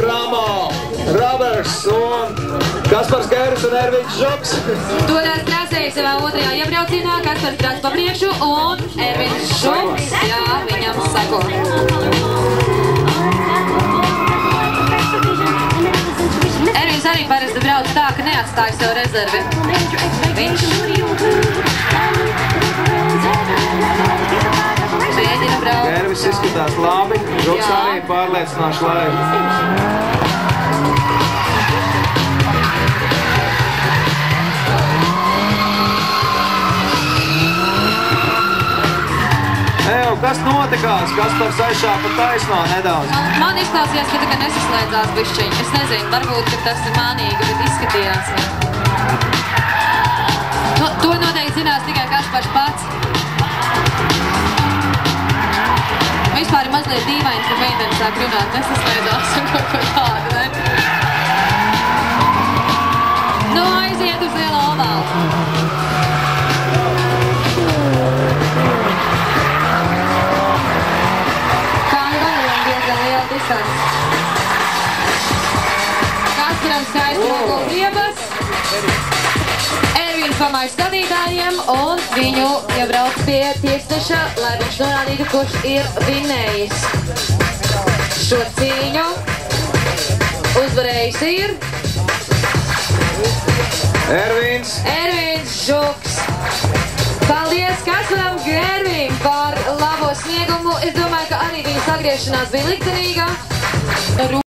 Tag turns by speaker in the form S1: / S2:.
S1: Kramo, Roberts un Kaspars Gēris un Ervīns Žuks.
S2: Dodās trasēji savā otrajā iebraucienā, Kaspars brauc pa priekšu un Ervīns Žuks, jā, viņam sako. Ervīns arī parasti brauc tā, ka neatstāja sev rezervi. Viņš mēģina braukt.
S1: Gērvis izskatās labi, Žuks arī pārliecinoši labi. Kas notikās? Kaspars aizšāpa taisnā nedaudz.
S2: Man izklausījās, ka tikai nesaslēdzās bišķiņi. Es nezinu, varbūt, ka tas ir mānīgi, bet izskatījās. To noteikti zinās tikai Kaspars pats. Vispār ir mazliet dīvaini, ka meiteni sāk runāt nesaslēdzās un kaut ko tādu, ne? Nu, aiziet uz lielo ovālu. Kasparam skaisti nogul riebas, Ervīns pamāja skatītājiem un viņu iebrauc pie tiesneša, lai viņš norādītu, kurš ir vinējis. Šo cīņu uzvarējis ir Ervīns Žuks. Paldies Kasparam Gērvim par labo sniegumu. Es domāju, ka arī viņa sagriešanās bija liktenīga.